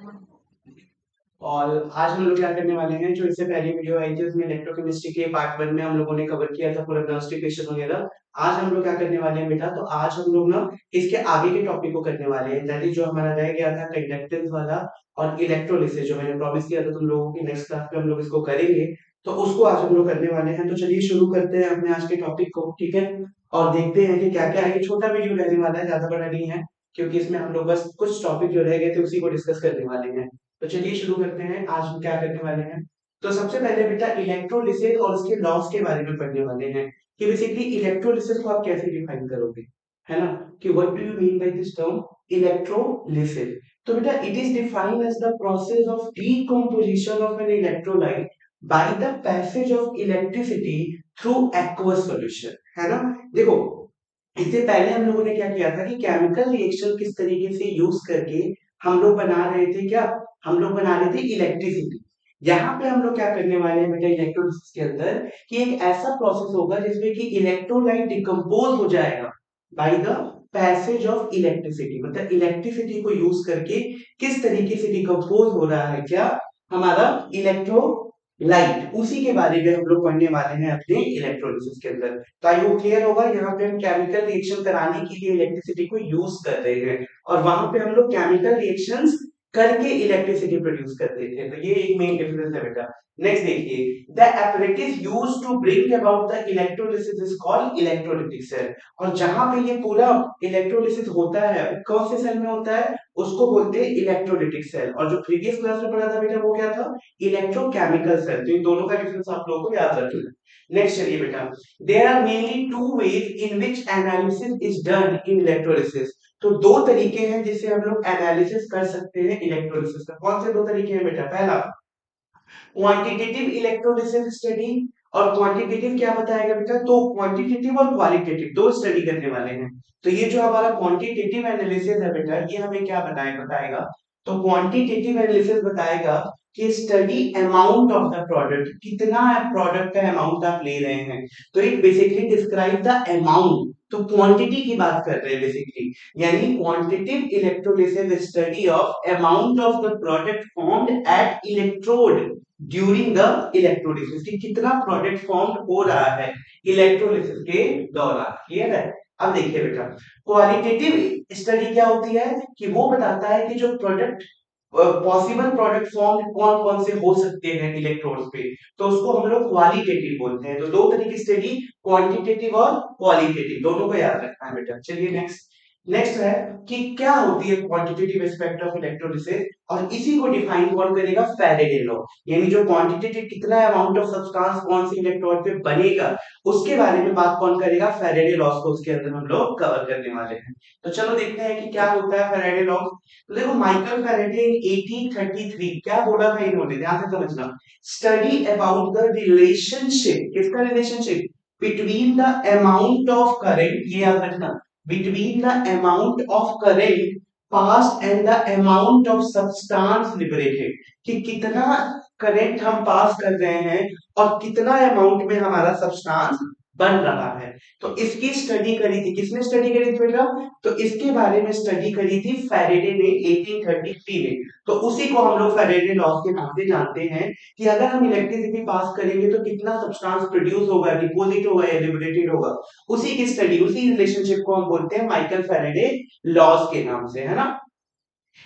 और आज हम लोग क्या करने वाले हैं, जो इससे पहली वीडियो आई थी उसमें इलेक्ट्रोकेमिस्ट्री के पार्ट वन में हम लोगों ने कवर किया था पूरा कॉन्स्टिट्यूशन वगैरह। आज हम लोग क्या करने वाले हैं बेटा, तो आज हम लोग ना इसके आगे के टॉपिक को करने वाले हैं, दैट इज जो हमारा रह गया था कंडक्टेंस वाला और इलेक्ट्रोलिसिस, जो मैंने प्रॉमिस किया था तुम लोगों की नेक्स्ट क्लास में हम लोग इसको करेंगे। तो उसको आज हम लोग करने वाले हैं, तो चलिए शुरू करते हैं अपने आज के टॉपिक को, ठीक है। और देखते हैं कि क्या क्या है। ये छोटा वीडियो रहने वाला है, ज्यादा बड़ा नहीं है, क्योंकि इसमें हम लोग बस कुछ टॉपिक जो रह गए थे उसी को डिस्कस करने वाले हैं। तो चलिए शुरू करते हैं, आज हम क्या करने वाले हैं। तो सबसे पहले बेटा इलेक्ट्रोलिसिस और उसके लॉस के बारे में पढ़ने वाले हैं, कि बेसिकली इलेक्ट्रोलिसिस को आप कैसे डिफाइन करोगे, है ना, कि what do you mean by this term electrolysis. तो बेटा it is defined as the process of decomposition of an electrolyte by the passage of electricity through aqueous solution, है ना। देखो, इससे पहले हम लोगों ने क्या किया था कि केमिकल रिएक्शन किस तरीके से यूज करके हम लोग बना रहे थे, क्या हम लोग बना रहे थे इलेक्ट्रिसिटी। यहाँ पे हम लोग क्या करने वाले हैं बेटा इलेक्ट्रोलिसिस के अंदर, कि एक ऐसा प्रोसेस होगा जिसमें कि इलेक्ट्रोलाइट डिकम्पोज हो जाएगा bye the passage of electricity, मतलब इलेक्ट्रिसिटी को यूज करके किस तरीके से डिकम्पोज हो रहा है क्या हमारा इलेक्ट्रोलाइट, उसी के बारे में हम लोग पढ़ने वाले हैं अपने इलेक्ट्रोलिसिस के अंदर। तो आई होप क्लियर होगा। यहाँ पे हम केमिकल रिएक्शन कराने के लिए इलेक्ट्रिसिटी को यूज कर रहे हैं, और वहां पे हम लोग केमिकल रिएक्शंस करके इलेक्ट्रिसिटी प्रोड्यूस करते थे। तो ये एक मेन डिफरेंस है बेटा। नेक्स्ट देखिए, the apparatus used to bring about the electrolysis is called electrolytic cell। और जहां पे ये पूरा इलेक्ट्रोलिसिस होता है वो कौन से सेल में होता है, उसको बोलते हैं इलेक्ट्रोलिटिक सेल। और जो प्रीवियस क्लास में पढ़ा था बेटा वो क्या था, इलेक्ट्रोकेमिकल सेल। तो इन दोनों का डिफरेंस आप लोगों को याद रखना है। नेक्स्ट चलिए बेटा, there are mainly two ways in which analysis is done in electrolysis। तो दो तरीके हैं जिससे हम लोग एनालिसिस कर सकते हैं इलेक्ट्रोलिसिस का। कौन से दो तरीके हैं बेटा, पहला क्वांटिटेटिव इलेक्ट्रोलिसिस स्टडी, और क्वांटिटेटिव क्या बताएगा बेटा, तो क्वांटिटेटिव और क्वालिटेटिव दो स्टडी करने वाले हैं। तो ये जो हमारा क्वांटिटेटिव एनालिसिस है बेटा, ये हमें क्या बताएगा, तो क्वांटिटेटिव एनालिसिस बताएगा कि study amount of the product, कितना प्रोडक्ट का अमाउंट आप ले रहे हैं। तो it basically describe the amount, तो क्वांटिटी की बात कर रहे हैं बेसिकली, यानी quantitative electrolysis study of amount of the product formed at electrode during the electrolysis, कि कितना प्रोडक्ट फॉर्म हो रहा है इलेक्ट्रोलिसिस के दौरान। क्लियर है। अब देखिए बेटा, क्वालिटेटिव स्टडी क्या होती है, कि वो बताता है कि जो प्रोडक्ट पॉसिबल प्रोडक्ट फॉर्म कौन कौन से हो सकते हैं इलेक्ट्रोड्स पे, तो उसको हम लोग क्वालिटेटिव बोलते हैं। तो दो तरह की स्टडी, क्वांटिटेटिव और क्वालिटेटिव, दोनों को याद रखना है बेटा। चलिए नेक्स्ट, नेक्स्ट है कि क्या होती है क्वांटिटेटिव एस्पेक्ट ऑफ इलेक्ट्रोलिसिस, और इसी को डिफाइन कौन करेगा, फैराडे लॉ। यानी जो क्वांटिटेटिव कितना अमाउंट ऑफ सब्सटेंस कौन से इलेक्ट्रोड पे बनेगा, उसके बारे में बात कौन करेगा, फैराडे लॉ को उसके अंदर हम लोग कवर करने वाले हैं। तो चलो देखते हैं कि क्या होता है फैराडे लॉ। तो देखो, माइकल फैराडे इन 1833 क्या बोला था इन्होंने, ध्यान से समझना, स्टडी अबाउट द रिलेशनशिप, किसका relationship, between the amount of current, ये याद रखना, between the amount of current passed and the amount of substance liberated, कि कितना करंट हम पास कर रहे हैं और कितना अमाउंट में हमारा सब्सटेंस बन रहा है। तो इसकी स्टडी करी थी, किसने स्टडी करी थी बेटा, तो इसके बारे में स्टडी करी थी फैराडे ने 1833 में। तो उसी को हम लोग फैराडे लॉ के नाम से जानते हैं, कि अगर हम इलेक्ट्रिसिटी पास करेंगे तो कितना सब्सटेंस प्रोड्यूस होगा, डिपॉजिट होगा या लिबरेटेड होगा, उसी की स्टडी, उसी रिलेशनशिप को हम बोलते हैं माइकल फैराडे लॉज के नाम से, है ना।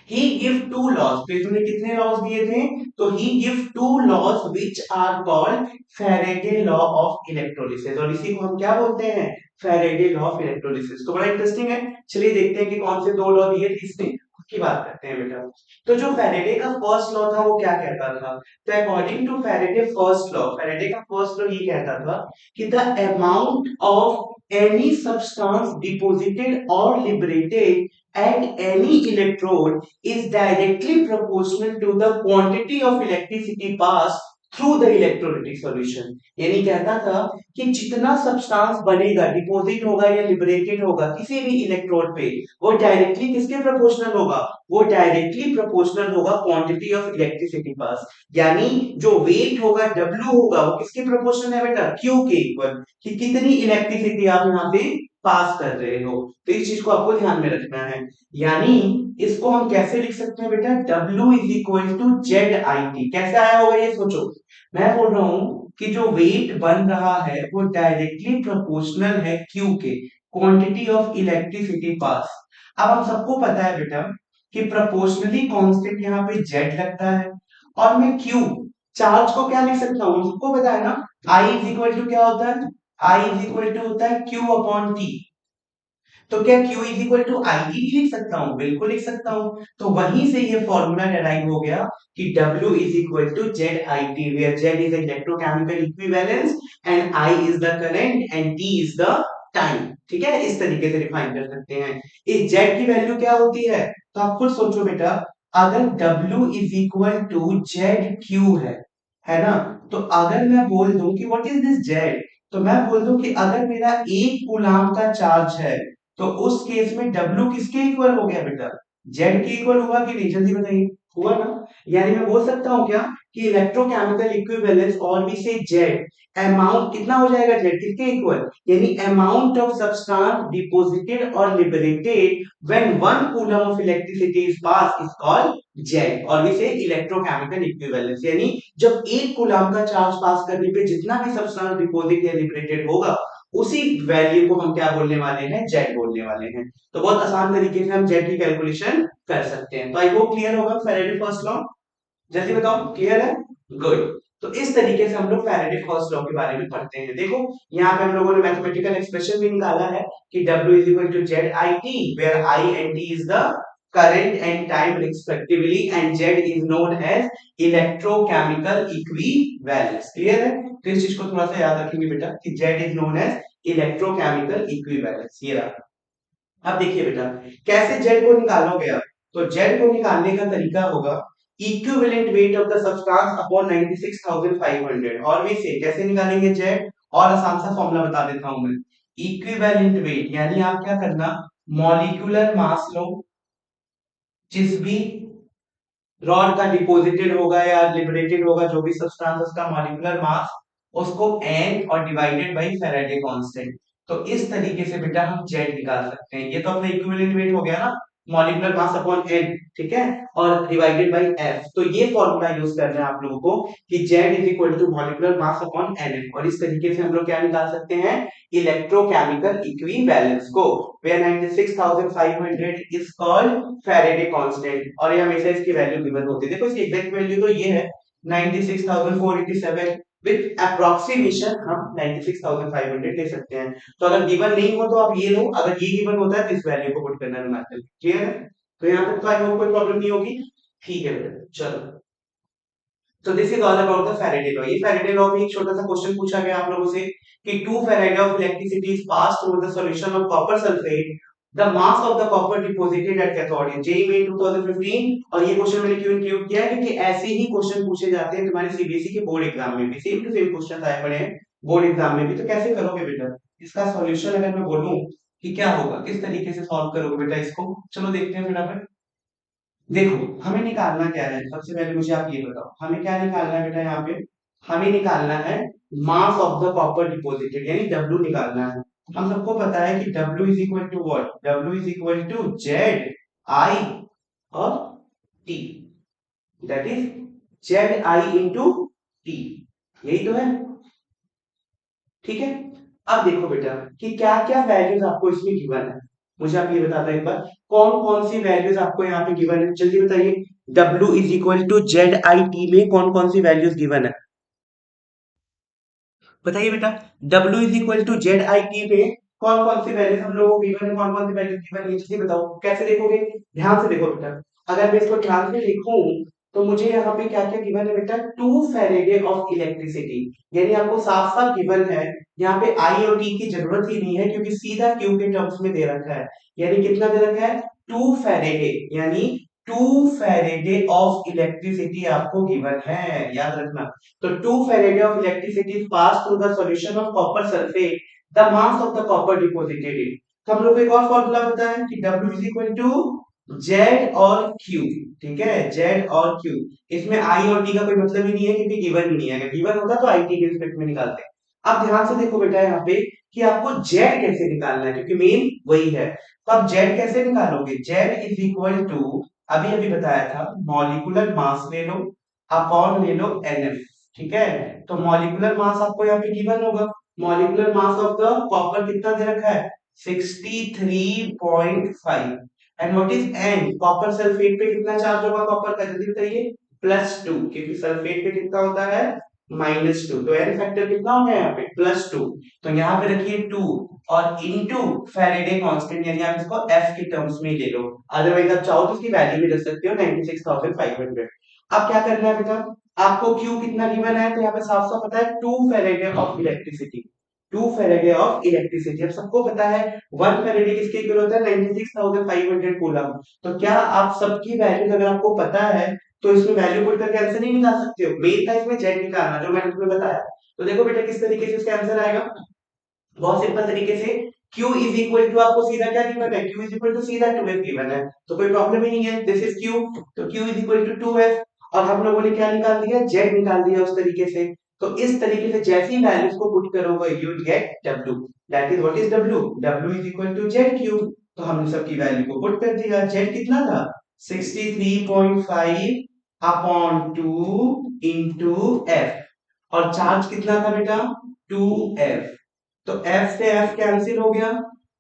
ही गिव टू लॉज, तो इसमें कितने लॉज दिए थे, तो he give two laws which are called Faraday law of electrolysis, और इसी को हम क्या बोलते हैं, फैराडे लॉ ऑफ इलेक्ट्रोलिसिस। तो बड़ा इंटरेस्टिंग है, चलिए देखते हैं कि कौन से दो लॉ दिए थे इसने, उसकी बात करते हैं बेटा। तो जो फैराडे का फर्स्ट लॉ था वो क्या कहता था, तो according to Faraday first law, Faraday का फर्स्ट लॉ ये कहता था कि the amount of any substance deposited or liberated at any electrode is directly proportional to the quantity of electricity passed through the electrolytic solution। यानी कहता था कि जितना सब्सटेंस बनेगा, डिपॉजिट होगा या लिबरेटेड होगा किसी भी इलेक्ट्रोड पे, वो डायरेक्टली किसके प्रोपोर्शनल होगा, वो डायरेक्टली प्रोपोर्शनल होगा क्वांटिटी ऑफ इलेक्ट्रिसिटी पास। यानी जो वेट होगा, डब्ल्यू होगा, वो किसके प्रोपोर्शनल है बेटा, क्यू के इक्वल, कि कितनी इलेक्ट्रिसिटी आप यहाँ पे पास कर रहे हो। तो इस चीज को आपको ध्यान में रखना है। यानी इसको हम कैसे लिख सकते हैं बेटा, W is equal to ZIT। कैसे आया होगा ये सोचो। मैं बोल रहा हूं कि जो वेट बन रहा है वो डायरेक्टली प्रोपोर्शनल है Q के, क्वांटिटी ऑफ इलेक्ट्रिसिटी पास। अब हम सबको पता है बेटा कि प्रोपोर्शनली कांस्टेंट यहाँ पे Z लगता है, और मैं Q चार्ज को क्या लिख सकता हूँ, सबको पता है ना, I इज इक्वल टू क्या होता है, I इज इक्वल टू होता है Q अपॉन T। तो क्या Q is equal to I T लिख सकता हूँ, बिल्कुल लिख सकता हूँ। तो वहीं से ये फॉर्मूला डेराइव हो गया कि W is equal to Z I T, where Z is electrochemical equivalence and I is the current and T is the time. ठीक है, इस तरीके से डिफाइन कर सकते हैं। इस Z की वैल्यू क्या होती है, तो आप खुद सोचो बेटा, अगर W is equal to Z Q है ना, तो अगर मैं बोल दूं कि व्हाट इज दिस Z, तो मैं बोल दूं कि अगर मेरा 1 कूलाम का चार्ज है, तो उस केस में W किसके इक्वल हो गया बेटा, Z के इक्वल हुआ कि नहीं, जल्दी बताइए, हुआ ना। यानी मैं बोल सकता हूँ क्या कि इलेक्ट्रोकेमिकल इक्विवेलेंस और भी से Z अमाउंट कितना हो जाएगा, Z किसके इक्वल, यानी अमाउंट ऑफ सब्सटेंस डिपॉजिटेड और liberated when 1 coulomb of electricity is pass is called Z, और भी से इलेक्ट्रोकेमिकल इक्विवेलेंस। यानी जब 1 कूलम का चार्ज पास करने पे जितना भी सब्सटेंस डिपॉजिट या लिबरेटेड होगा, उसी वैल्यू को हम क्या बोलने वाले हैं, जेड बोलने वाले हैं। तो बहुत आसान तरीके से हम जेड की कैलकुलेशन कर सकते हैं। तो आई होप क्लियर होगा फैराडे फर्स्ट लॉ, जल्दी बताओ क्लियर है, गुड। तो इस तरीके से हम लोग फैराडे फर्स्ट लॉ के बारे में पढ़ते हैं। देखो यहाँ पे हम लोगों ने मैथमेटिकल एक्सप्रेशन भी निकाला है कि W is equal to Z I T, where I and T is the current and time respectively and Z is known as electrochemical equivalence। Clear है, तो इस चीज को थोड़ा सा याद रखेंगे बेटा कि Z is known as electrochemical equivalence। ये रहा। अब देखिए बेटा कैसे Z को निकालोगे आप, तो Z को निकालने का तरीका होगा equivalent weight of the substance upon 96,500। और भी से कैसे निकालेंगे Z, और आसान सा फॉर्मूला बता देता हूं मैं। इक्विवेलेंट वेट यानी आप क्या करना, मॉलिक्यूलर मास लो, जिस भी रॉड का डिपॉजिटेड होगा या लिबरेटेड होगा, जो भी सब्सटेंस उसका मॉलिक्यूलर मास, उसको n और डिवाइडेड बाय फैराडे कांस्टेंट। तो इस तरीके से बेटा हम Z निकाल सकते हैं। ये तो अपना इक्विवेलेंट वेट हो गया ना, मॉलिक्यूलर मास अपॉन n, ठीक है, और डिवाइडेड बाय f। तो ये फॉर्मूला यूज करना है आप लोगों को कि Z is equal to molecular mass upon n, और इस तरीके से हम लोग क्या निकाल सकते हैं, इलेक्ट्रोकेमिकल इक्विवेलेंस को, where 96,500 is called Faraday constant, और ये हमेशा इसकी वैल्यू गिवन होती है। देखो इसकी एग्जैक्ट वैल्यू तो ये है 96,487, विद अप्रोक्सीमेशन हम 96,500 ले सकते हैं। तो अगर गिवन नहीं हो तो आप ये लो, अगर ये गिवन होता है तो इस वैल्यू को पुट करना है। क्लियर है, तो यहाँ तक तो आई होप कोई प्रॉब्लम नहीं होगी। ठीक है बेटा, चलो। तो this is all about the Faraday law. ये फैराडे लॉ में एक छोटा सा क्वेश्चन पूछा गया आप लोगों से कि 2 Faraday of electricity is pass through the solution of copper sulphate, the mass of the copper deposited at cathode. ये जेईई में 2015, और ये क्वेश्चन मैंने क्यों इंक्लूड किया है क्योंकि ऐसे ही क्वेश्चन पूछे जाते हैं तुम्हारे सीबीएसई के बोर्ड एग्जाम में भी, सेम टू सेम क्वेश्चन आए पड़े हैं बोर्ड एग्जाम में भी। तो कैसे करोगे बेटा इसका सॉल्यूशन, अगर मैं बोलूं कि क्या होगा, किस तरीके से सॉल्व करोगे बेटा इसको, चलो देखते हैं फटाफट। देखो हमें निकालना क्या है, सबसे पहले मुझे आप ये बताओ हमें क्या निकालना है बेटा, यहाँ पे हमें निकालना है mass of the copper deposited, यानी W निकालना है। हम सबको पता है कि W is equal to what, W is equal to Z I और T, that is Z I into T, यही तो है। ठीक है, अब देखो बेटा कि क्या क्या वैल्यूज आपको इसमें गिवन है, मुझे आप ये बता दो एक बार कौन कौन सी वैल्यूज आपको यहाँ पे गिवन है, जल्दी बताइए। W is equal to Z I T में कौन कौन सी वैल्यूज गिवन है, बताइए बेटा। W is equal to Z I T पे कौन कौन सी वैल्यूज हम लोगों को गिवन है, कौन कौन सी वैल्यूज गिवन है, जल्दी बताओ। कैसे देखोगे, ध्यान से देखो बेटा, अगर मैं इसको ध्यान से लिखूं तो मुझे यहाँ पे क्या क्या गिवन है बेटा, 2 फैरेडे ऑफ इलेक्ट्रिसिटी, यानी आपको साफ साफ गिवन है। यहाँ पे आई और टी की जरूरत ही नहीं है क्योंकि सीधा क्यू के टर्म्स में दे रखा है। यानी कितना दे रखा है, 2 फैरेडे, यानी 2 फैरेडे ऑफ इलेक्ट्रिसिटी आपको गिवन है, याद रखना। तो 2 Farad of electricity pass through the solution of copper sulfate, the mass of the copper deposited in। तो हम लोग को एक और फॉर्मूला पता है कि W is equal to Z और Q, ठीक है, Z और Q। इसमें I और T का कोई मतलब ही नहीं है क्योंकि गिवन ही नहीं है, अगर गिवन होता तो IT के रिस्पेक्ट में निकालते हैं। अब ध्यान से देखो बेटा यहाँ पे कि आपको जेड कैसे निकालना है, क्योंकि मेन वही है। तो आप जेड कैसे निकालोगे? जेड इज इक्वल टू, अभी अभी बताया था, मॉलिक्यूलर मास ले लो अपॉन ले लो एनएफ। ठीक है, तो मॉलिक्यूलर मास आपको यहाँ पे गिवन होगा। Molecular mass of the copper कितना दे रखा है? 63.5। And what is an? Copper sulphate पे कितना चार्ज होगा कॉपर का, जल्दी बताइए। +2, क्योंकि सल्फेट पे कितना होता है? -2। तो एन फैक्टर कितना हो गया यहाँ पे? +2। तो यहाँ पे रखिए 2 और इनटू फैराडे कांस्टेंट, यानी आप इसको एफ के टर्म्स में ही ले लो, अदरवाइज आप चाहो तो इसकी वैल्यू भी रख सकते हो 96,500। अब क्या करना है बेटा? आपको Q कितना गिवन है? तो यहाँ पे साफ साफ पता है 2 Faraday of electricity. 2 Faraday of electricity, अब सबको पता है 1 फैराडे किसके इक्वल होता है? 96,500 कूलम। तो क्या आप सबकी वैल्यू अगर आपको पता है तो इसमें वैल्यू पुट करके आंसर नहीं निकाल सकते हो? मेन था इसमें जेड निकालना, जो मैंने तुम्हें बताया। तो देखो बेटा किस तरीके से इसका आंसर आएगा, बहुत सिंपल तरीके से। Q इज इक्वल टू, आपको सीधा क्या गिवन है? Q इज इक्वल टू सीधा 2f गिवन है, तो कोई प्रॉब्लम ही नहीं है। दिस इज Q, तो Q is equal to 2f। और हम लोगों ने क्या निकाल दिया? Z निकाल दिया उस तरीके से। तो इस तरीके से जैसी वैल्यूज को पुट करोगे you will get W। That is what is W? W is equal to Z3। तो हमने सबकी वैल्यू को पुट कर दिया। Z कितना था? 63.5 अपॉन 2 इंटू f। और चार्ज कितना था बेटा? 2f। तो F से F कैंसिल हो गया,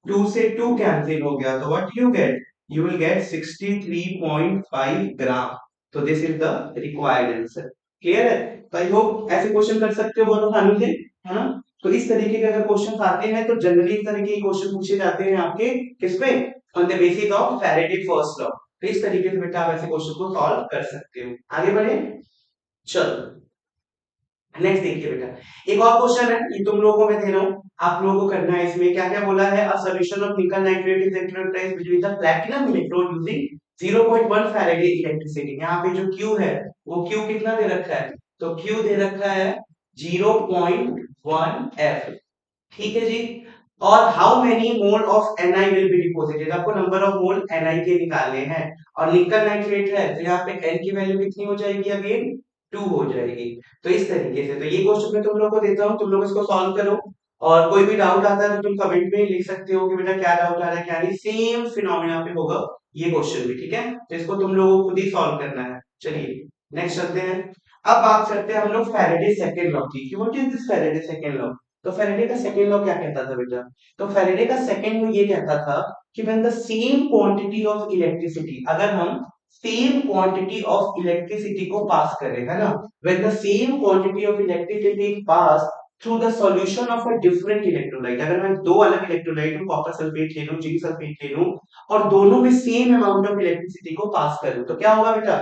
2 से 2 कैंसिल हो गया, तो what you get? You will gate 63.5 ग्राम। तो this is the required answer. Clear है? तो आई होप ऐसे क्वेश्चन कर सकते हो बहुत आसानी से, है ना? तो इस तरीके के अगर क्वेश्चन आते हैं तो जनरली इस तरह के क्वेश्चन पूछे जाते हैं आपके किस पे? On the basis of Faraday first law. तो इस तरीके से बेटा आप ऐसे क्वेश्चन को सॉल्व कर सकते हो। आगे बढ़े, चलो नेक्स्ट देखिए बेटा, एक और क्वेश्चन है, ये तुम लोगों को मैं दे रहा हूँ, आप लोगों को करना है। इसमें क्या क्या बोला है? अ सॉल्यूशन ऑफ निकल nitrate is electrolysed between the platinum electrode using 0.1 Faraday electricity. यहाँ पे जो Q है वो Q कितना दे रखा है? तो Q दे रखा है 0.1 F। ठीक है जी। और how many mole of Ni will be deposited, आपको नंबर ऑफ मोल Ni के निकालने हैं। और निकल नाइट्रेट है तो यहाँ पे N की वैल्यू कितनी हो जाएगी? अगेन 2 हो जाएगी। तो इस तरीके से, तो ये क्वेश्चन मैं तुम लोग को देता हूँ, तुम लोग इसको सॉल्व करो। और कोई भी डाउट आता है तो तुम कमेंट में लिख सकते हो कि बेटा क्या डाउट आ रहा है क्या नहीं। सेम फिनोमेना पे होगा ये क्वेश्चन भी, ठीक है? तो इसको तुम लोगों को खुद ही सॉल्व करना है। चलिए नेक्स्ट चलते हैं। अब बात करते हैं हम लोग फैराडे सेकंड लॉ की। What is this Faraday second law? तो फैराडे का सेकंड लॉ क्या कहता था बेटा? तो फैराडे का सेकंड लॉ ये कहता था कि when the same quantity of electricity, अगर हम सेम क्वांटिटी ऑफ इलेक्ट्रिसिटी को पास करें, है ना, when the same quantity of electricity pass through the solution of a different electrolyte, अगर मैं दो अलग इलेक्ट्रोलाइट कॉपर सल्फेट ले लूं, जिंक सल्फेट ले लूं, और दोनों में सेम अमाउंट ऑफ इलेक्ट्रिसिटी को पास करूं, तो क्या होगा बेटा?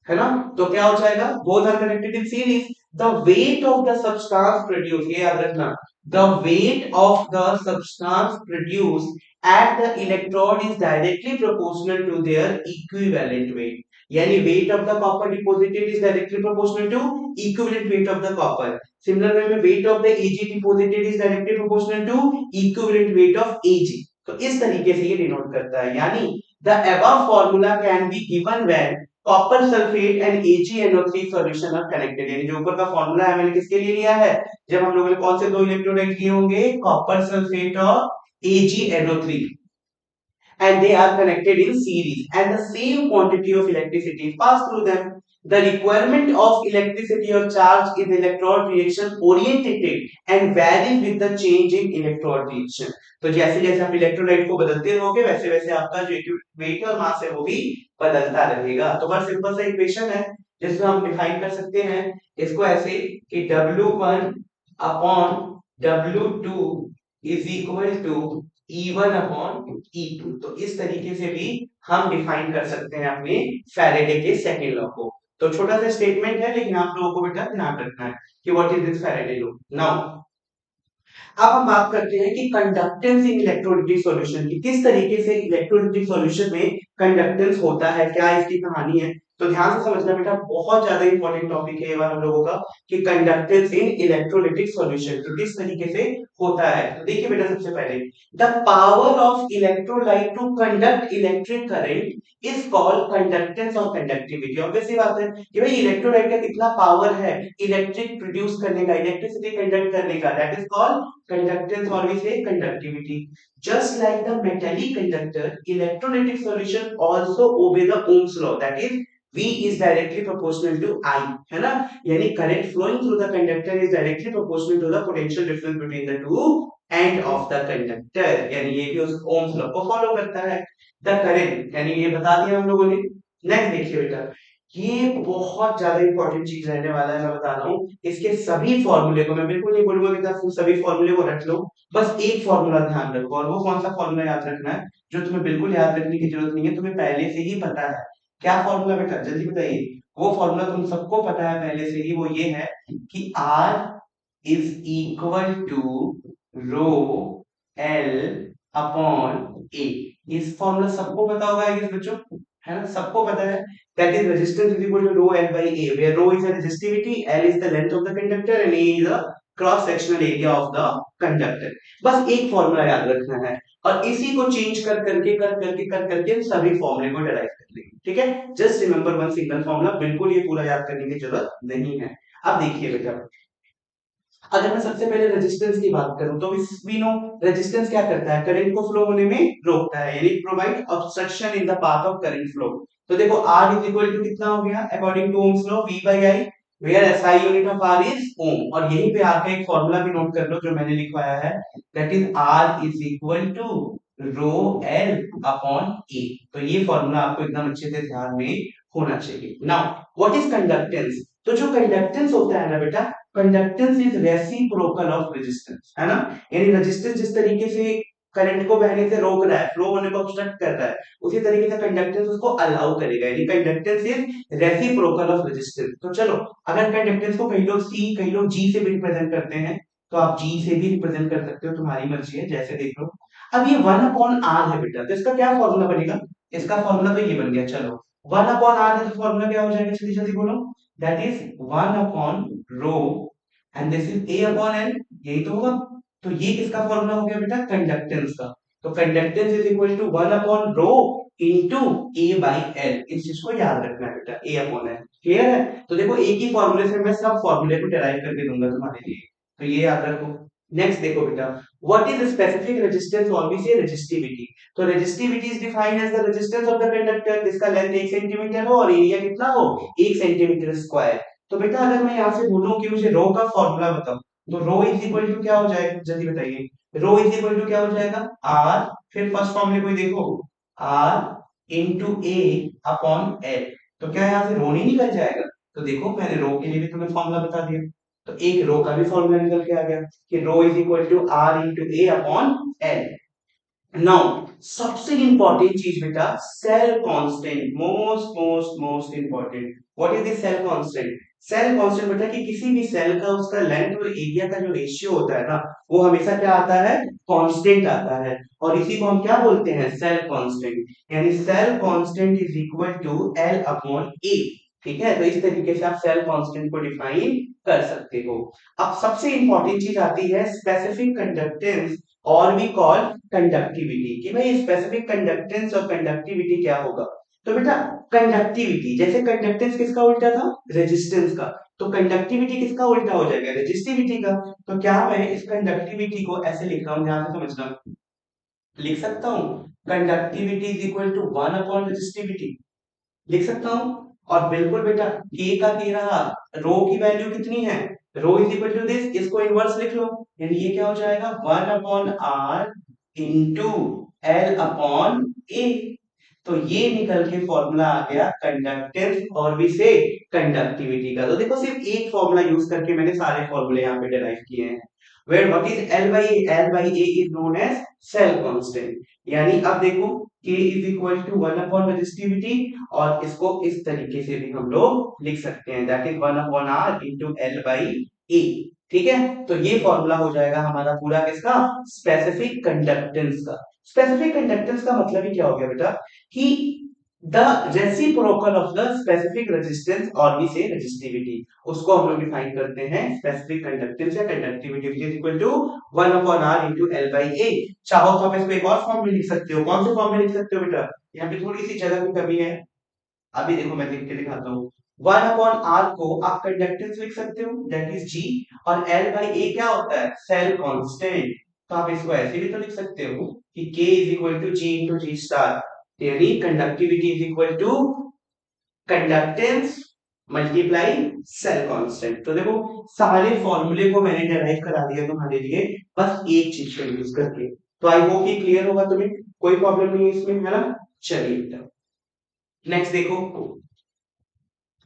है ना? तो क्या हो जाएगा? Both are connected in series. The weight of the substance produce, ये याद रखना, the weight of the substance produce at the electrode is directly proportional to their equivalent weight, यानी weight of the copper deposited is directly proportional to equivalent weight of the copper. Similar way में weight of the Ag deposited is directly proportional to equivalent weight of Ag. तो इस तरीके से ये denote करता है, यानी the above formula can be given when copper sulfate and AgNO3 solution are connected, यानी जो ऊपर का फॉर्मूला है मैंने किसके लिए लिया है? जब हम लोगों ने कौन से दो इलेक्ट्रोलाइट लिए होंगे? कॉपर सल्फेट और AgNO3, and they are connected in series and the same quantity of electricity pass through them. The requirement of electricity or charge in electrode reaction oriented and varies with the change in electrode reaction. तो जैसे जैसे आप electrolyte को बदलते रहोगे वैसे वैसे आपका जो वेट और मास है वो भी बदलता रहेगा। तो बड़ा सिंपल सा इक्वेशन है जिसमें हम डिफाइन कर सकते हैं इसको ऐसे कि W1 upon W2 is equal to E1 upon E2। तो इस तरीके से भी हम डिफाइन कर सकते हैं अपने फैराडे के सेकंड लॉ को। तो छोटा सा स्टेटमेंट है लेकिन आप लोगों को बेटा ध्यान रखना है कि what is this Faraday law. Now अब हम बात करते हैं कि कंडक्टेंस इन इलेक्ट्रोलिटिक सॉल्यूशन की, किस तरीके से इलेक्ट्रोलिटिक सॉल्यूशन में कंडक्टेंस होता है, क्या इसकी कहानी है। तो ध्यान से समझना बेटा, बहुत ज्यादा इंपॉर्टेंट टॉपिक है ये वाला हम लोगों का कि कंडक्टेंस इन इलेक्ट्रोलाइटिक सॉल्यूशन तो किस तरीके से होता है। तो देखिए बेटा, सबसे पहले the power of electrolyte to conduct electric current is called conductance और कंडक्टिविटी। ऑब्वियस सी बात है कि भाई इलेक्ट्रोलाइट का कितना पावर है इलेक्ट्रिक प्रोड्यूस करने का, इलेक्ट्रिसिटी कंडक्ट करने का, दैट इज कॉल्ड कंडक्टेंस और we say conductivity. Just like the metallic conductor, electrolytic solution also obey the Ohm's law, that is V is directly proportional to I, है ना, यानी current flowing through the conductor is directly proportional to the potential difference between the two end of the conductor, यानी ये भी उस Ohm's law को follow करता है। The current यानी ये बता दिया हम लोगों ने। नेक्स्ट देखिए बेटा, ये बहुत ज्यादा इंपॉर्टेंट चीज रहने वाला है, मैं बता रहा हूँ। इसके सभी फॉर्मूले को मैं बिल्कुल नहीं बोलूंगा कि आप सभी फॉर्मूले को रख लो, बस एक फॉर्मूला ध्यान रखो, और वो कौन सा फॉर्मूला याद रखना है जो तुम्हें बिल्कुल याद रखने की जरूरत नहीं है, तुम्हें पहले से ही पता है। क्या फॉर्मूला बेटा, जल्दी बताइए। वो फॉर्मूला तुम सबको पता है पहले से ही, वो ये है कि R is equal to rho L upon A. इस फॉर्मूला सबको पता होगा इस बच्चों, है ना, सबको पता है। That is resistance is equal to rho L by A, where rho is the resistivity, L is the length of the conductor and A is the cross sectional area of the conductor. बस एक formula याद रखना है और इसी को change कर करके सभी फॉर्मूले को डिराइव कर लेंगे, ठीक है। Just remember one single formula, बिल्कुल ये पूरा याद करने की जरूरत नहीं है। अब देखिए बेटा, अगर मैं सबसे पहले रेजिस्टेंस की बात करूं तो वी नो रेजिस्टेंस क्या करता है, करंट को फ्लो होने में रोकता है, यानी provide obstruction in the path of current flow. तो देखो R इज इक्वल टू कितना हो गया, according to Ohm's law V by I, where SI unit of R is ohm. और यहीं पे आके एक फॉर्मूला भी नोट कर लो जो मैंने लिखवाया है, that is R is equal to rho L upon A। तो ये फॉर्मूला आपको एकदम अच्छे से ध्यान में होना चाहिए। नाउ व्हाट इज कंडक्टेंस, तो जो कंडक्टेंस होता है ना बेटा, conductance is reciprocal of resistance, है ना, यानी रेजिस्टेंस जिस तरीके से करंट को बहने से रोक रहा है, फ्लो होने को ऑब्स्ट्रक्ट कर रहा है, उसी तरीके से कंडक्टेंस उसको अलाउ करेगा, यानी conductance is reciprocal of resistance. तो चलो, अगर कंडक्टेंस को कई लोग सी कई लोग जी से भी रिप्रेजेंट करते हैं, तो आप जी से भी रिप्रेजेंट कर सकते हो, तुम्हारी मर्जी है, जैसे देख लो। अब ये 1 अपॉन आर है बेटा, तो इसका क्या फॉर्मूला बनेगा, इसका फॉर्मूला तो ये बन गया। चलो, 1 अपॉन आर का फॉर्मूला क्या हो जाएगा, जल्दी जल्दी बोलो। That is 1 upon rho and this is A upon L, यही तो होगा। तो ये किसका फॉर्मूला हो गया बेटा, कंडक्टेंस का। तो conductance is equal to 1 upon rho into A by L, इस चीज को याद रखना है बेटा, ए अपॉन एल। क्लियर है। तो देखो, एक ही फॉर्मूले से मैं सब फॉर्मूले को डिराइव करके दूंगा तुम्हारे लिए, तो ये याद रखो। नेक्स्ट देखो बेटा, व्हाट इज स्पेसिफिक रेजिस्टेंस और वी से रेजिस्टिविटी। तो resistivity is defined as the resistance of the conductor जिसका लेंथ 1 सेंटीमीटर हो और एरिया कितना हो, 1 सेंटीमीटर स्क्वायर। तो बेटा, अगर मैं यहाँ से बोलूं कि मुझे रो का फॉर्मूला बताओ, तो रो इज इक्वल टू क्या हो जाएगा, जल्दी बताइए। रो इज इक्वल टू क्या हो जाएगा, आर, फिर फर्स्ट फॉर्मूले को ही देखो, R into A upon L. तो क्या यहाँ से रो नहीं निकल जाएगा, तो देखो मैंने रो के लिए भी तुम्हें फॉर्मूला बता दिया, तो एक रो का भी फॉर्मूला निकल के आ गया कि rho is equal to R into A upon L. Now सबसे इंपॉर्टेंट चीज बेटा, cell constant, most most most important. What is this cell constant, cell constant बेटा कि किसी भी सेल का उसका लेंथ और एरिया का जो रेशियो होता है ना, वो हमेशा क्या आता है, कांस्टेंट आता है, और इसी को हम क्या बोलते हैं, सेल कांस्टेंट। यानी cell constant is equal to L upon A. ठीक है, तो इस तरीके से आप सेल कांस्टेंट को डिफाइन कर सकते हो। अब सबसे इंपॉर्टेंट चीज आती है स्पेसिफिक कंडक्टेंस और भी कॉल कंडक्टिविटी, कि भाई स्पेसिफिक कंडक्टेंस और कंडक्टिविटी क्या होगा। तो बेटा, कंडक्टिविटी जैसे कंडक्टेंस किसका उल्टा था, रेजिस्टेंस का, तो कंडक्टिविटी किसका उल्टा हो जाएगा, रेजिस्टिविटी का। तो क्या मैं इस कंडक्टिविटी को ऐसे लिख रहा हूं, ध्यान से समझना, लिख सकता हूं conductivity is equal to 1 upon resistivity, लिख सकता हूं। और बिल्कुल बेटा, के का के रहा, रो की वैल्यू कितनी है, rho is equal to this, इसको इनवर्स लिख लो, यानी ये क्या हो जाएगा, 1 upon R into L upon A. तो ये निकल के फॉर्मूला आ गया कंडक्टेंस और भी से कंडक्टिविटी का। तो देखो, सिर्फ एक फॉर्मूला यूज करके मैंने सारे फॉर्मूले यहाँ पे डिराइव किए हैं। Where what is L by A, L by A is known as cell constant. यानी अब देखो, k is equal to 1 upon resistivity, और इसको इस तरीके से भी हम लोग लिख सकते हैं, that is 1 upon R into L by A. ठीक है, तो ये फॉर्मूला हो जाएगा हमारा पूरा किसका, स्पेसिफिक कंडक्टेंस का। स्पेसिफिक कंडक्टेंस का मतलब ही क्या हो गया बेटा, कि the reciprocal of the specific resistance और भी से रेजिस्टिविटी, उसको हम लोग डिफाइन करते हैं स्पेसिफिक कंडक्टेंस या conductivity which is equal to 1 upon r into l by a। चाहो तो आप इसको एक और फॉर्म में लिख सकते हो। कौन से फॉर्म में लिख सकते हो बेटा? यहाँ पे थोड़ी सी जगह की कमी है, अभी देखो मैं लिख के दिखाता हूँ। 1 अपॉन r को आप कंडक्टेंस लिख सकते हो दैट इज g, और l बाय a क्या होता है? Cell constant. तो आप इसको ऐसे भी तो लिख सकते हो कि k is equal to g into g star, यानी conductivity is equal to conductance multiply cell constant. तो देखो सारे फॉर्मूले को मैंने डिराइव करा दिया तुम्हारे लिए बस एक चीज को यूज करके। तो आई होप ये क्लियर होगा तुम्हें, कोई प्रॉब्लम नहीं है इसमें, है ना? चलिए बेटा नेक्स्ट देखो।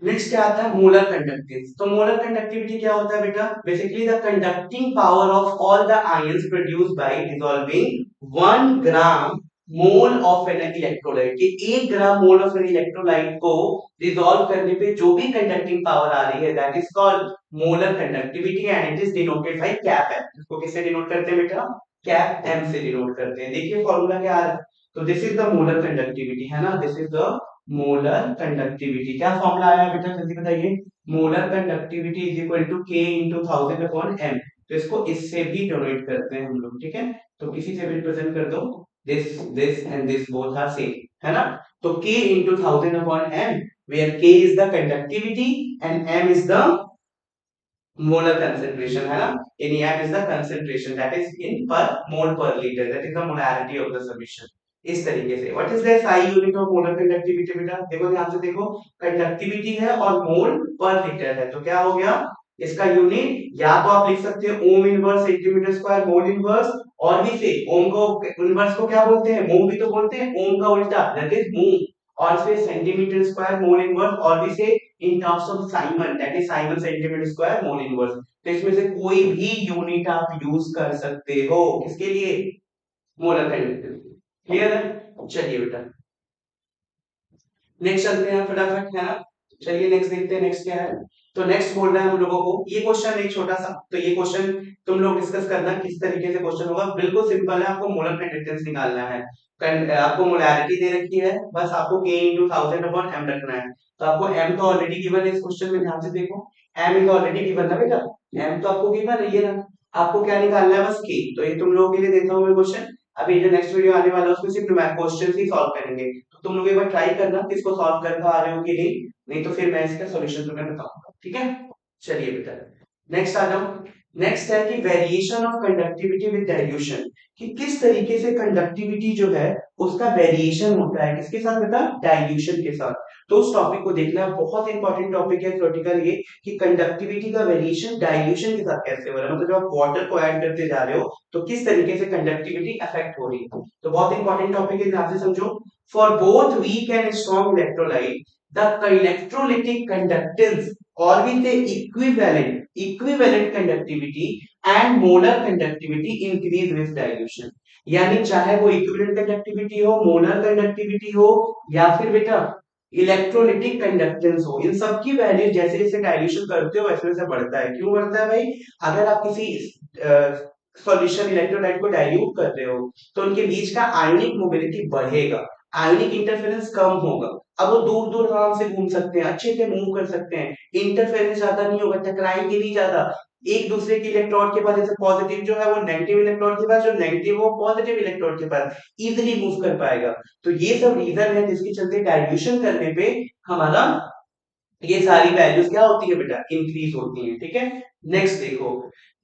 नेक्स्ट क्या आता है? Molar conductance. तो मोलर कंडक्टिविटी क्या होता है बेटा? Basically the conducting power of all the ions produced by dissolving 1 gram mole of an electrolyte, कि 1 gram mole of an electrolyte को डिसॉल्व करने पे जो भी कंडक्टिंग पावर आ रही है that is called molar conductivity and it is denoted by cap M. इसको किससे डिनोट करते हैं बेटा? कैप एम से डिनोट करते हैं। देखिए फॉर्मूला क्या आ रहा है। तो this is the molar conductivity, है ना? This is the molar conductivity. क्या फॉर्मूला आया बेटा जल्दी बताइए? Molar conductivity is equal to K into 1000 upon M. तो इसको इससे भी डोनेट करते हैं हम लोग, ठीक है? तो किसी से भी रिप्रेजेंट कर दो, this and this both are same, है ना? तो k into 1000 upon m, where k is the conductivity and m is the molar concentration, है ना? इन m is the concentration that is in per mole per litre, that is the molarity of the solution. इस तरीके से what is the SI unit of molar conductivity बेटा? देखो ध्यान से देखो, कंडक्टिविटी है और मोल पर लीटर है, तो क्या हो गया इसका यूनिट? या तो आप लिख सकते हो ohm inverse centimetre square mole inverse, और भी से ओम को इनवर्स को क्या बोलते हैं? मोम भी तो बोलते हैं, ओम का उल्टा दैट इज मोम, और फिर सेंटीमीटर स्क्वायर मोल इनवर्स, और भी से in terms of Simon that is Simon centimetre square mole inverse. तो इसमें से कोई भी यूनिट आप यूज कर सकते हो किसके लिए? Molar conductivity. क्लियर है? चलिए बेटा नेक्स्ट चलते हैं फटाफट, है ना? चलिए नेक्स्ट देखते हैं नेक्स्ट क्या है। तो नेक्स्ट बोल रहा है हम लोगों को ये क्वेश्चन एक छोटा सा, तो ये क्वेश्चन तुम लोग डिस्कस करना किस तरीके से क्वेश्चन होगा। बिल्कुल सिंपल है, आपको मोलर कंडक्टेंस निकालना है। आपको मोलैरिटी दे रखी है, बस आपको k इंटू 1000 अपॉन m रखना है। तो आपको m तो ऑलरेडी गिवन है इस क्वेश्चन में, ध्यान से देखो m इज ऑलरेडी गिवन है बेटा, m तो आपको गिवन है ये ना। आपको क्या निकालना है? बस k। तो ये तुम लोगों के लिए देता हूँ मैं क्वेश्चन, अभी जो नेक्स्ट वीडियो आने वाला है उसमें सिर्फ क्वेश्चन ही सॉल्व करेंगे। तुम लोग एक बार ट्राई करना कि इसको सॉल्व कर पा रहे हो कि नहीं, नहीं तो फिर मैं इसका सॉल्यूशन तुम्हें बताऊंगा, ठीक है? चलिए बेटा नेक्स्ट आ जाओ। नेक्स्ट है कि variation of conductivity with dilution, कि किस तरीके से कंडक्टिविटी जो है उसका वेरिएशन होता है किसके साथ बेटा? डाइल्यूशन के साथ। तो उस टॉपिक को देखना है, बहुत इंपॉर्टेंट टॉपिक है थ्योरेटिकल ये, कि कंडक्टिविटी का वेरिएशन डाइल्यूशन के साथ कैसे हो रहा है, मतलब जब आप वाटर को ऐड करते जा रहे हो तो किस तरीके से कंडक्टिविटी अफेक्ट हो रही है। तो बहुत इंपॉर्टेंट टॉपिक है, ध्यान से समझो। For both weak and strong electrolyte the electrolytic conductance और भी the equivalent conductivity and molar conductivity increase with dilution. यानी चाहे वो इक्विवेलेंट कंडक्टिविटी हो, मोलर कंडक्टिविटी हो, या फिर बेटा इलेक्ट्रोलिटिक कंडक्टेंस हो, इन सब की वैल्यू जैसे जैसे डाइल्यूशन करते हो वैसे वैसे बढ़ता है। क्यों बढ़ता है भाई? अगर आप किसी सॉल्यूशन इलेक्ट्रोलाइट को डाइल्यूट कर रहे हो तो उनके बीच का आयोनिक मोबिलिटी बढ़ेगा, आयोनिक इंटरफेरेंस कम होगा। अब वो दूर दूर आराम से घूम सकते हैं, अच्छे से मूव कर सकते हैं, इंटरफेरेंस ज्यादा नहीं होगा, टकराएंगे नहीं ज्यादा एक दूसरे के इलेक्ट्रोड के पास। जैसे पॉजिटिव जो है वो नेगेटिव इलेक्ट्रोड के पास, जो नेगेटिव वो पॉजिटिव इलेक्ट्रोड के पास इजीली मूव कर पाएगा। तो ये सब रीजन है जिसके चलते डाइल्यूशन करने पे हमारा ये सारी वैल्यूज क्या होती है बेटा? इंक्रीज होती है, ठीक है? नेक्स्ट देखो,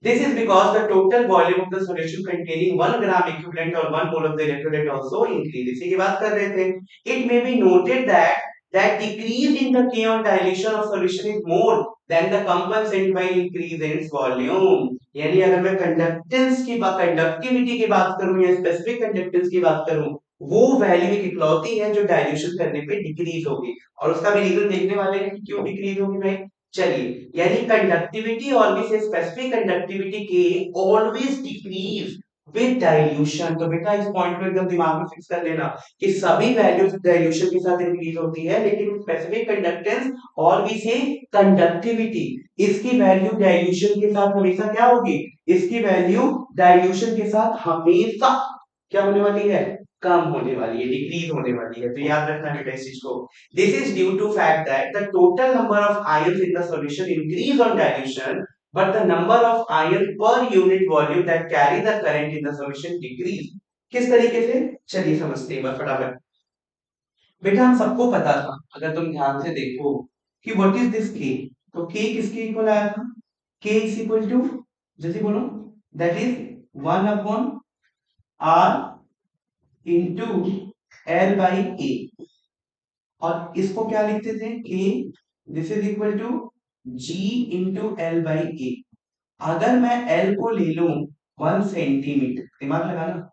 this is because the total volume of the solution containing 1 gram equivalent or 1 mole of the electrolyte also increase। इसी की बात कर रहे थे। It may be noted that decrease in the K on dilation of solution is more than the compensate by increase in its volume। यानी अगर मैं conductance की बात, कंडक्टिविटी की बात करूं या स्पेसिफिक कंडक्टेंस की बात करूं, वो वैल्यू एक इकलौती है जो डाइल्यूशन करने पे डिक्रीज होगी, और उसका भी रीजन देखने वाले हैं कि क्यों डिक्रीज होगी भाई। चलिए, यानी कंडक्टिविटी और भी से स्पेसिफिक कंडक्टिविटी के ऑलवेज डिक्रीज विद डाइल्यूशन। तो बेटा इस पॉइंट को एकदम दिमाग में फिक्स कर लेना कि सभी वैल्यूज डाइल्यूशन के साथ इंक्रीज होती है, लेकिन स्पेसिफिक कंडक्टेंस और भी से कंडक्टिविटी, इसकी वैल्यू डाइल्यूशन के साथ हमेशा क्या होगी? इसकी वैल्यू डाइल्यूशन के साथ हमेशा क्या होने वाली है? कम होने वाली है, डिक्रीज होने वाली है। तो याद रखना बेटा इस चीज को। This is due to fact that the total number of ions in the solution increase on dilution but the number of ion per unit volume that carry the current in the solution decrease. किस तरीके से, चलिए समझते हैं एक बार फटाफट। बेटा हम सबको पता था, अगर तुम ध्यान से देखो, कि व्हाट इज दिस के, तो के किसके इक्वल आया था, के इज इक्वल टू, जल्दी बोलो, that is 1 upon R into L by A. और इसको क्या लिखते थे, K this is equal to G into L by A. अगर मैं एल को ले लूं 1 सेंटीमीटर, दिमाग लगाना,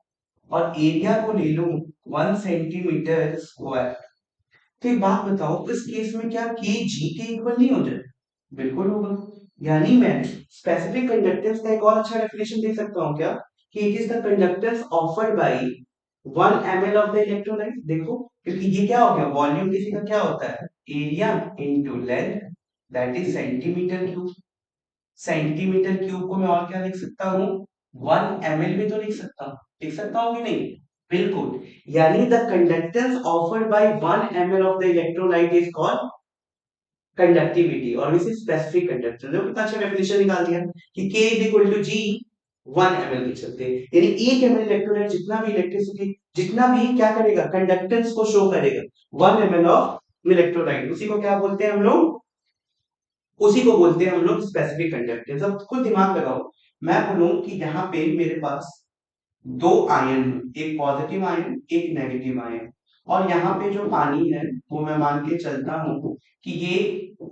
और एरिया को ले लूं 1 सेंटीमीटर स्क्वायर, तो एक बात बताओ, इस केस में क्या के जी के इक्वल नहीं हो जाए, बिल्कुल होगा। यानी मैं स्पेसिफिक कंडक्टेंस का एक और अच्छा डेफिनेशन दे सकता हूं क्या, कि it is the conductance offered by 1 ml of the electrolyte. देखो, क्योंकि ये क्या हो गया, वॉल्यूम किसी का क्या होता है, area into length, that is centimetre cube. Centimetre cube को मैं और क्या लिख सकता हूँ, 1 ml भी तो लिख सकता हूँ कि नहीं, बिल्कुल। यानी the conductance offered by 1 ml of the electrolyte is called conductivity, और विच इज स्पेसिफिक कंडक्टेंस। देखो कितना अच्छा डेफिनेशन निकाल दिया कि K is equal to G 1 ml लिख सकते हैं। यानी 1 ml इलेक्ट्रोलाइट जितना भी इलेक्ट्रिसिटी, जितना भी क्या करेगा, कंडक्टेंस को शो करेगा, 1 ml ऑफ इलेक्ट्रोलाइट, उसी को क्या बोलते हैं हम लोग, उसी को बोलते हैं हम लोग स्पेसिफिक कंडक्टेंस। अब खुद दिमाग लगाओ, मैं बोलूं कि यहाँ पे मेरे पास दो आयन है, एक पॉजिटिव आयन एक नेगेटिव आयन, और यहाँ पे जो पानी है वो मैं मान के चलता हूँ कि ये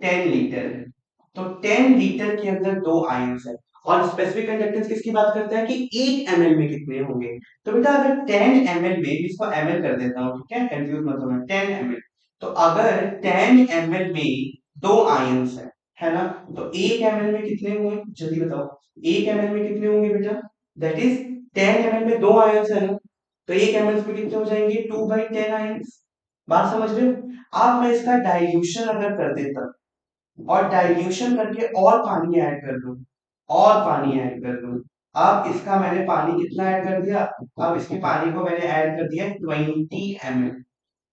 10 लीटर है। तो 10 लीटर के अंदर दो आयंस है, और स्पेसिफिक कंडक्टेंस किसकी बात करता है कि 1 ml में कितने होंगे। तो बेटा अगर 10 ml में, इसको ml कर देता हूँ, ठीक है, कंफ्यूज मत होना, 10 ml। तो अगर 10 ml में दो आयंस है ना, तो 1 ml में कितने होंगे, जल्दी बताओ, 1 ml में कितने होंगे बेटा, दैट इज 10 ml में दो आयंस है ना, तो 1 ml में कितने हो जाएंगे, 2/10 आयंस। बात समझ रहे हो। अब मैं इसका डाइल्यूशन अगर कर देता, और डाइल्यूशन करके और पानी ऐड कर दूं, और पानी ऐड कर दूं, अब इसका मैंने पानी कितना ऐड कर दिया, अब इसके पानी को मैंने ऐड कर दिया 20 ml,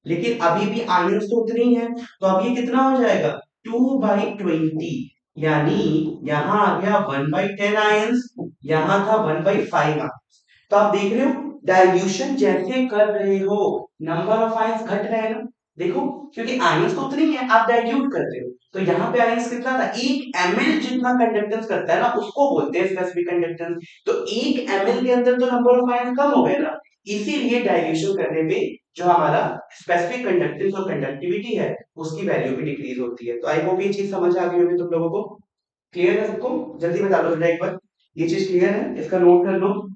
लेकिन अभी भी आयंस तो उतने ही है, तो अब ये कितना हो जाएगा, 2/20। यानी यहाँ आ गया 1/10 आयंस, यहाँ था 1/5 आयंस। तो आप देख रहे हो, डाइल्यूशन जैसे कर रहे हो, नंबर ऑफ आयंस घट रहे हैं ना, देखो, क्योंकि आयंस तो उतने ही है, आप डाइल्यूट कर रहे हो, तो यहाँ पे आयंस कितना था, 1 ml जितना कंडक्टेंस करता है ना, उसको बोलते हैं स्पेसिफिक कंडक्टेंस। तो 1 ml के अंदर तो नंबर ऑफ आयंस कम हो गए ना, इसीलिए डाइल्यूशन करने पे जो हमारा स्पेसिफिक कंडक्टेंस और कंडक्टिविटी है, उसकी वैल्यू भी डिक्रीज होती है। तो आई होप ये चीज समझ आ गई होगी तुम लोगों को, क्लियर है सबको, जल्दी बता दो बेटा एक बार, ये चीज क्लियर है, इसका नोट कर लो।